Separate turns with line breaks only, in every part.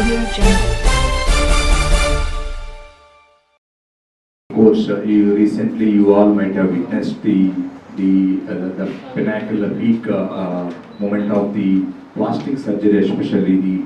Of course, you all might have witnessed the pinnacle, the peak moment of the plastic surgery, especially the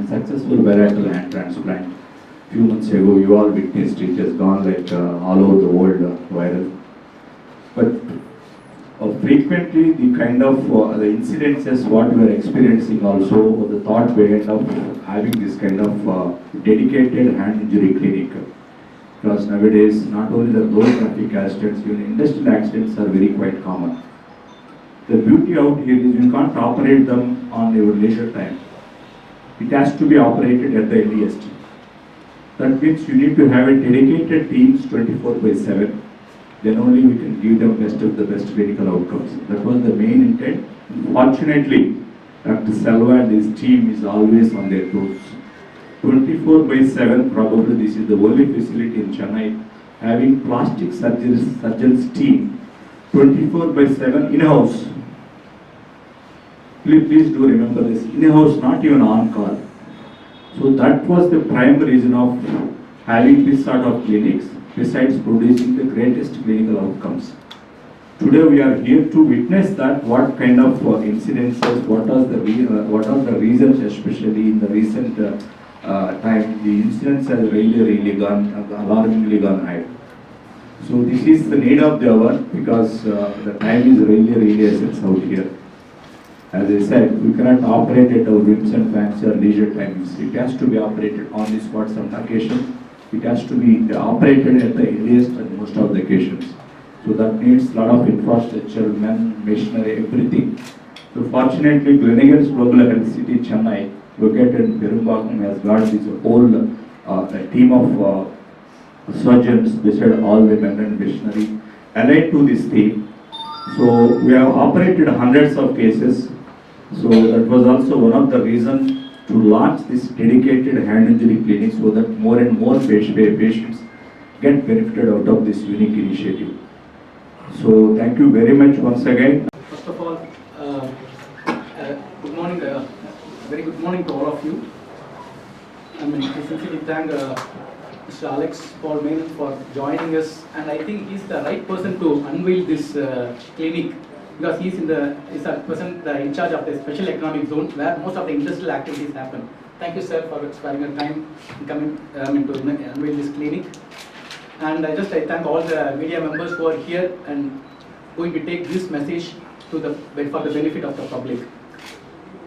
successful bilateral hand transplant. Few months ago, you all witnessed it has gone like all over the world viral. But frequently, the kind of the incidences what we are experiencing also, the thought behind of having this kind of dedicated hand injury clinic. Because nowadays, not only the road traffic accidents, even industrial accidents are very quite common. The beauty out here is you can't operate them on your leisure time. It has to be operated at the earliest. That means you need to have a dedicated teams 24/7. Then only we can give them best of the best clinical outcomes. That was the main intent. Fortunately, Dr. Selva and his team is always on their toes. 24/7, probably this is the only facility in Chennai having plastic surgeons team 24/7 in-house. Please do remember this, in-house, not even on-call. So that was the prime reason of having this sort of clinics, besides producing the greatest clinical outcomes. Today we are here to witness that what kind of incidences, what are the reasons, especially in the recent time, the incidence has really gone, alarmingly gone high. So this is the need of the hour, because the time is really essence out here. As I said, we cannot operate at our whims and fancy or leisure times. It has to be operated on the spot on occasion. It has to be operated at the earliest and most of the occasions. So that needs a lot of infrastructure, men, machinery, everything. So fortunately, Gleneagles Global Health City, Chennai, located in Perumbakam, has got this whole team of surgeons beside all the Menon machinery allied to this team. So we have operated hundreds of cases. So that was also one of the reasons to launch this dedicated hand injury clinic, so that more and more patients get benefited out of this unique initiative. So thank you very much once again.
First of all, good morning, very good morning to all of you. I sincerely thank Mr. Alex Paul Menon for joining us, and I think he's the right person to unveil this clinic, because he's the person in charge of the special economic zone where most of the industrial activities happen. Thank you, sir, for sparing your time in coming to unveil this clinic. And I thank all the media members who are here and going to take this message for the benefit of the public.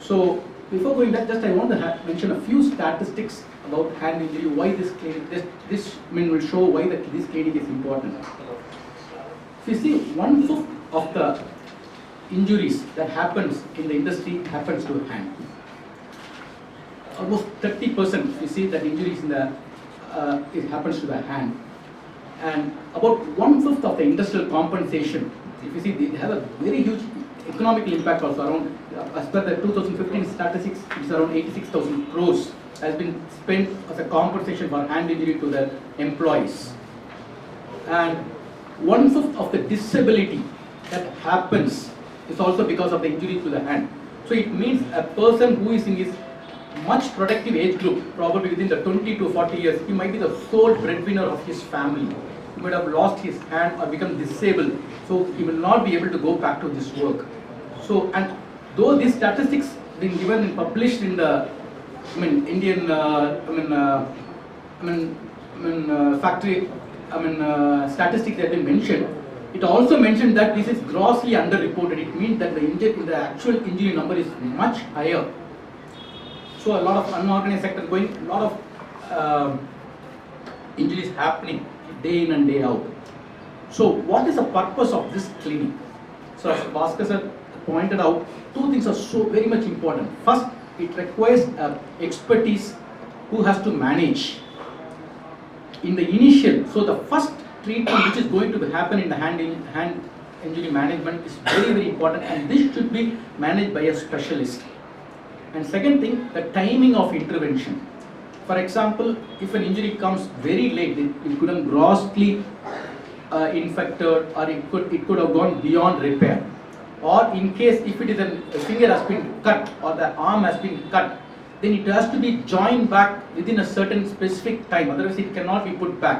So before going that, I want to mention a few statistics about hand injury, why this clinic, will show why this clinic is important. If you see, 1/5 of the injuries that happens in the industry happens to hand. Almost 30%, you see that injuries in the it happens to the hand. And about 1/5 of the industrial compensation, if you see, they have a very huge economical impact also. Around, as per the 2015 statistics, it's around 86,000 crores has been spent as a compensation for hand injury to the employees. And 1/5 of the disability that happens is also because of the injury to the hand. So it means a person who is in his much productive age group, probably within the 20 to 40 years, he might be the sole breadwinner of his family. He might have lost his hand or become disabled, so he will not be able to go back to this work. So, and though these statistics been given and published in the Indian statistics that have been mentioned, it also mentioned that this is grossly underreported. It means that the actual injury number is much higher. So a lot of unorganized sector going, a lot of injuries happening day in and day out. So what is the purpose of this clinic? So as Bhaskar sir pointed out, two things are so very much important. First, it requires expertise who has to manage in the initial. So the first treatment which is going to happen in the hand injury management is very important, and this should be managed by a specialist. And second thing, the timing of intervention. For example, if an injury comes very late, it could have grossly infected, or it could have gone beyond repair. Or in case if it is a finger has been cut or the arm has been cut, then it has to be joined back within a certain specific time, otherwise it cannot be put back.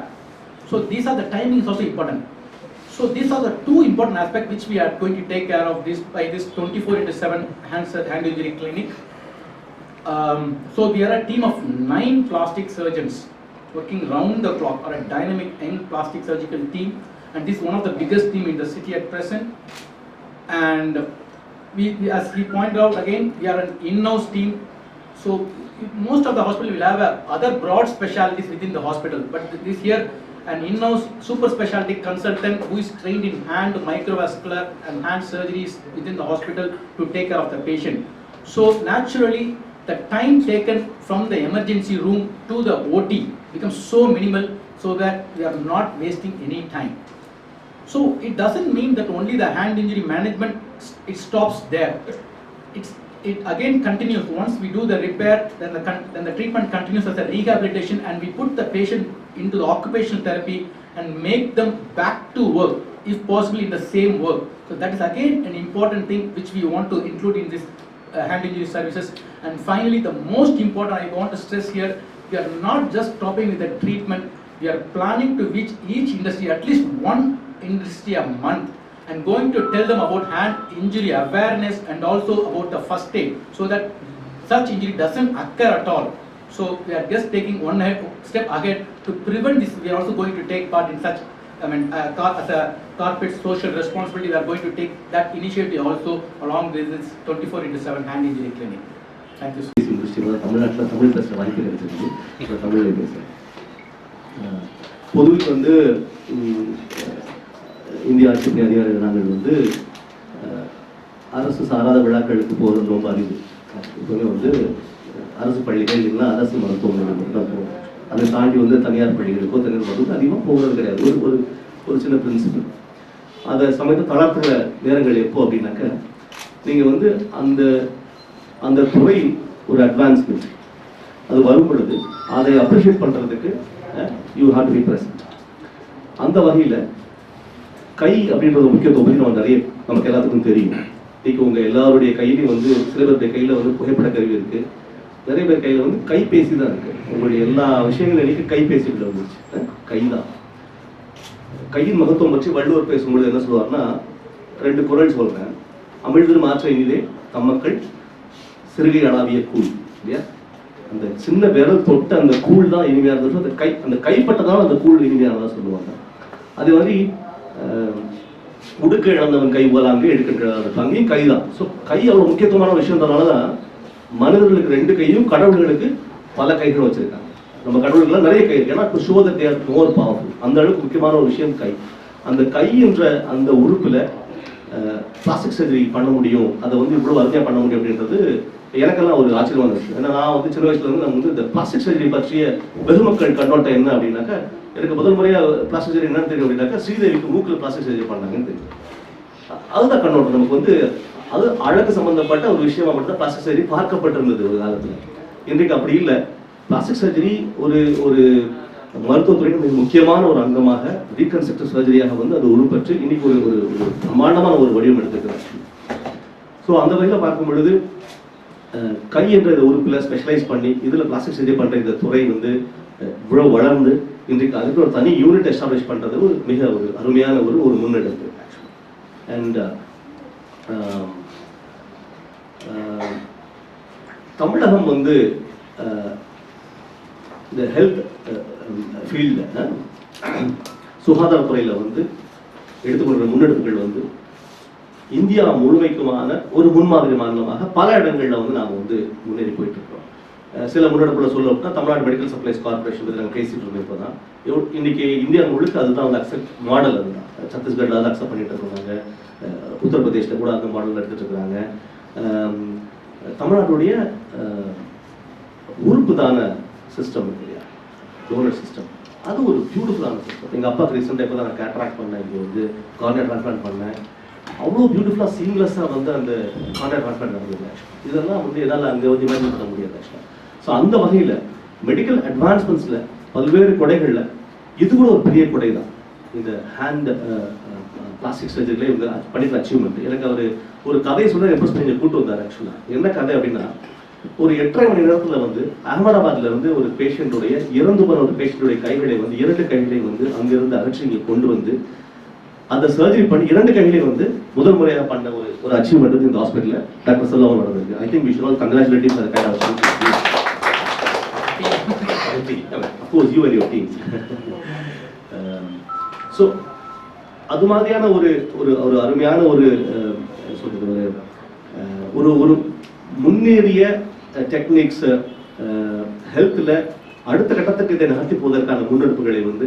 So these are the timings also important. So these are the two important aspects which we are going to take care of this by this 24/7 hand injury clinic. So we are a team of 9 plastic surgeons working round the clock, or a dynamic young plastic surgical team, and this is one of the biggest team in the city at present. And we as he pointed out again, we are an in-house team. So most of the hospital will have other broad specialties within the hospital, but this here an in-house super specialty consultant who is trained in hand microvascular and hand surgeries within the hospital to take care of the patient. So naturally, the time taken from the emergency room to the OT becomes so minimal, so that we are not wasting any time. So it doesn't mean that only the hand injury management it stops there. It again continues. Once we do the repair, then the treatment continues as a rehabilitation, and we put the patient into the occupational therapy and make them back to work, if possible in the same work. So that is again an important thing which we want to include in this hand injury services. And finally, the most important I want to stress here, we are not just stopping with the treatment, we are planning to reach each industry, at least one industry a month, and going to tell them about hand injury awareness and also about the first aid, so that such injury doesn't occur at all. So we are just taking one step ahead to prevent this. We are also going to take part in such, as a corporate social responsibility, we are going to take that initiative also along with this 24/7 hand injury clinic. Thank you.
தமிழ்நாட்டில் தமிழ் பேசுகிற வாய்ப்பு கிடைச்சிருக்கு. இப்போ தமிழில் பேசுகிறேன். பொதுவில் வந்து இந்திய ஆட்சி அதிகாரிகள் நாங்கள் வந்து அரசு சாராத விழாக்களுக்கு போகிறது ரொம்ப அறிவு. இப்போவே வந்து அரசு பள்ளிகள் இல்லைன்னா அரசு மருத்துவமனைகளுக்கு தான் போகும். அதை தாண்டி வந்து தனியார் பள்ளிகளுக்கோ தனியார் மருத்துவம் அதிகமாக போகிறது கிடையாது. ஒரு சின்ன பிரின்சிபல். அதை சமயத்தை தளர்த்துற நேரங்கள் எப்போ அப்படின்னாக்க, நீங்கள் வந்து அந்த துறை ஒரு அட்வான்ஸ்மெண்ட் அது வரும் பொழுது அதை அப்ரிஷியேட் பண்ணுறதுக்கு you have to be present. அந்த வகையில் கை அப்படின்றது முக்கியத்துவம் பற்றி நமக்கு எல்லாத்துக்கும் தெரியும். இன்னைக்கு உங்கள் எல்லாருடைய கையிலையும் வந்து சில பேருடைய கையில் வந்து புகைப்பட கருவி இருக்குது, நிறைய பேர் கையில் வந்து கைபேசி தான் இருக்குது. உங்களுடைய எல்லா விஷயங்களும் இன்னைக்கு கைபேசியில் வந்துச்சு. கை தான். கையின் மகத்துவம் பற்றி வள்ளுவர் பேசும்பொழுது என்ன சொல்லுவார்னா, 2 குறள் சொல்கிறேன். அமிழ்தரும் ஆற்ற இனிதே தம்மக்கள் சிறுகை அளாவிய கூழ், இல்லையா? அந்த சின்ன விரல் தொட்டு அந்த கூழ் தான் இனிமையாக இருந்தது. அந்த கைப்பட்டதால் அந்த கூழ் இனிமையானதான் சொல்லுவாங்க. அதே மாதிரி உடுக்க இழந்தவன் கை போலாங்க எடுக்க அங்கேயும் கை தான். ஸோ கை அவ்வளோ முக்கியத்துவமான விஷயம்ன்றனால தான் மனிதர்களுக்கு 2 கையும் கடவுள்களுக்கு பல கைகள் வச்சிருக்காங்க. நம்ம கடவுளுக்குலாம் நிறைய கை இருக்கு. ஏன்னா இப்போ show that they are more powerful. அந்த அளவுக்கு முக்கியமான ஒரு விஷயம் கை. அந்த கை என்ற அந்த உறுப்பில் பிளாஸ்டிக் சர்ஜரி பண்ண முடியும், அதை வந்து இவ்வளோ அருமையாக பண்ண முடியும் அப்படின்றது எனக்கெல்லாம் ஒரு ஆச்சரியமான விஷயம். ஏன்னா நான் வந்து சின்ன வயசுல இருந்து நம்ம வந்து இந்த பிளாஸ்டிக் சர்ஜரி பற்றிய வெகுமக்கள் கண்ணோட்டம் என்ன அப்படின்னாக்கா, எனக்கு முதல் முறையாக பிளாஸ்டிக் சர்ஜரி என்னன்னு தெரியும் அப்படின்னாக்கா, ஸ்ரீதேவிக்கு மூக்கில் பிளாஸ்டிக் சர்ஜரி பண்ணாங்கன்னு தெரியும். அதுதான் கண்ணோட்டம். நமக்கு வந்து அது அழகு சம்பந்தப்பட்ட ஒரு விஷயமா மட்டும் தான் பிளாஸ்டிக் சர்ஜரி பார்க்கப்பட்டிருந்தது ஒரு காலத்தில். இன்றைக்கு அப்படி இல்லை. பிளாஸ்டிக் சர்ஜரி ஒரு மருத்துவத்துறையின் மிக முக்கியமான ஒரு அங்கமாக ரீகன்ஸ்ட்ரக்டிவ் சர்ஜரியாக வந்து அது உருப்பெற்று இன்னைக்கு ஒரு பிரமாண்டமான ஒரு வடிவம் எடுத்துக்கிறார். ஸோ அந்த வகையில் பார்க்கும் பொழுது கை என்ற இந்த உறுப்பில் ஸ்பெஷலைஸ் பண்ணி இதில் பிளாஸ்டிக் சர்ஜரி பண்ணுற இந்த துறை வந்து இவ்வளோ வளர்ந்து இன்றைக்கு அதுக்கு ஒரு தனி யூனிட் எஸ்டாப்ளிஷ் பண்ணுறது ஒரு மிக ஒரு அருமையான ஒரு முன்னெடுப்பு. அண்ட் தமிழகம் வந்து இந்த ஹெல்த் ஃபீல்டில் சுகாதாரத்துறையில் வந்து எடுத்துக்கொள்கிற முன்னெடுப்புகள் வந்து இந்தியா முழுமைக்குமான ஒரு முன்மாதிரி மாநிலமாக பல இடங்களில் வந்து நாம் வந்து முன்னேறி போயிட்டு இருக்கோம். சில முன்னெடுப்புல சொல்ல அப்படின்னா தமிழ்நாடு மெடிக்கல் சப்ளைஸ் கார்பரேஷன் பற்றி நாங்கள் பேசிட்டு இருந்தோம். இப்போ தான் இன்னைக்கு இந்தியா முழுக்க அதுதான் வந்து அக்செப்ட் மாடல். அதுதான் சத்தீஸ்கரில் அதை அக்செப்ட் பண்ணிட்டு இருக்காங்க. உத்தரப்பிரதேசில் கூட அந்த மாடல் எடுத்துட்டு இருக்கிறாங்க. தமிழ்நாட்டுடைய உறுப்பு தான சிஸ்டம் இருக்கு இல்லையா, டோனர் சிஸ்டம், அது ஒரு பியூட்டிஃபுல்லான சிஸ்டம். எங்கள் அப்பாவுக்கு ரீசெண்டாக இப்போ தான் நான் கேட்ராக்ட் பண்ணேன், இங்கே வந்து கார்னியா ட்ரான்ஸ்பிளான்ட் பண்ணேன். அவ்வளோ பியூட்டிஃபுல்லாக சீம்லெஸ்ஸாக வந்து அந்த கார்னியா ட்ரான்ஸ்பிளான்ட் நடந்தது. இதெல்லாம் வந்து என்னால் அங்கே வந்து இமேஜின் பண்ண முடியாது ஆக்சுவலாக. ஸோ அந்த வகையில் மெடிக்கல் அட்வான்ஸ்மெண்ட்ஸில் பல்வேறு கொடைகளில் இது கூட ஒரு பெரிய கொடை தான். இந்த ஹேண்ட் பிளாஸ்டிக் சர்ஜரியில் இவங்க பண்ணிக்கிற அச்சீவ்மெண்ட். எனக்கு அவர் ஒரு கதையை சொல்ல எம்ப்ரெஸ் பண்ணி கூட்டு வந்தார். ஆக்சுவலாக என்ன கதை அப்படின்னா, ஒரு 8.5 மணி நேரத்தில் வந்து அகமதாபாத்ல இருந்து ஒரு பேஷண்ட்டுடைய இறந்து போன ஒரு பேஷண்ட்டுடைய கைகளை வந்து 2 கைகளை வந்து அங்கிருந்து அகற்றி இங்கே கொண்டு வந்து அந்த சர்ஜரி பண்ணி 2 கைகளையும் வந்து முதல் முறையாக பண்ண ஒரு அச்சீவ்மெண்ட் வந்து இந்த ஹாஸ்பிட்டலில் டாக்டர் செல்வா நடந்திருக்கு. I think we should all congratulate for the kind of of course you and your team. So அது மாதிரியான ஒரு ஒரு அருமையான ஒரு சொல்றது ஒரு முன்னேறிய டெக்னிக்ஸ் ஹெல்த்தில் அடுத்த கட்டத்துக்கு இதை நகர்த்தி போவதற்கான முன்னெடுப்புகளை வந்து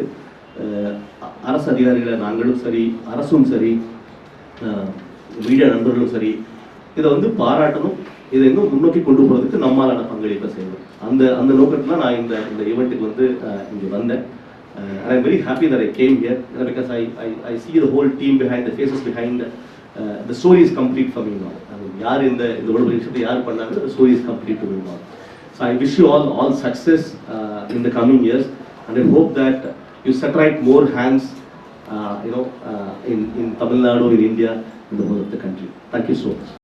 அரசு அதிகாரிகளை நாங்களும் சரி, அரசும் சரி, மீடியா நண்பர்களும் சரி, இதை வந்து பாராட்டணும். இதை இன்னும் முன்னோக்கி கொண்டு போகிறதுக்கு நம்மளான பங்களிப்பை செய்யணும். அந்த நோக்கத்தில் நான் இந்த ஈவெண்ட்டுக்கு வந்து இங்கே வந்தேன். And I'm very happy that I came here because I see the whole team behind, the faces behind. The story is complete for me now. I mean, yaar in the விஷயத்தை யார் பண்ணாங்க, the story is complete to me now. So I wish you all success in the coming years, and I hope that you set right more hands, in Tamil Nadu, in India, in the whole of the country. Thank you so much.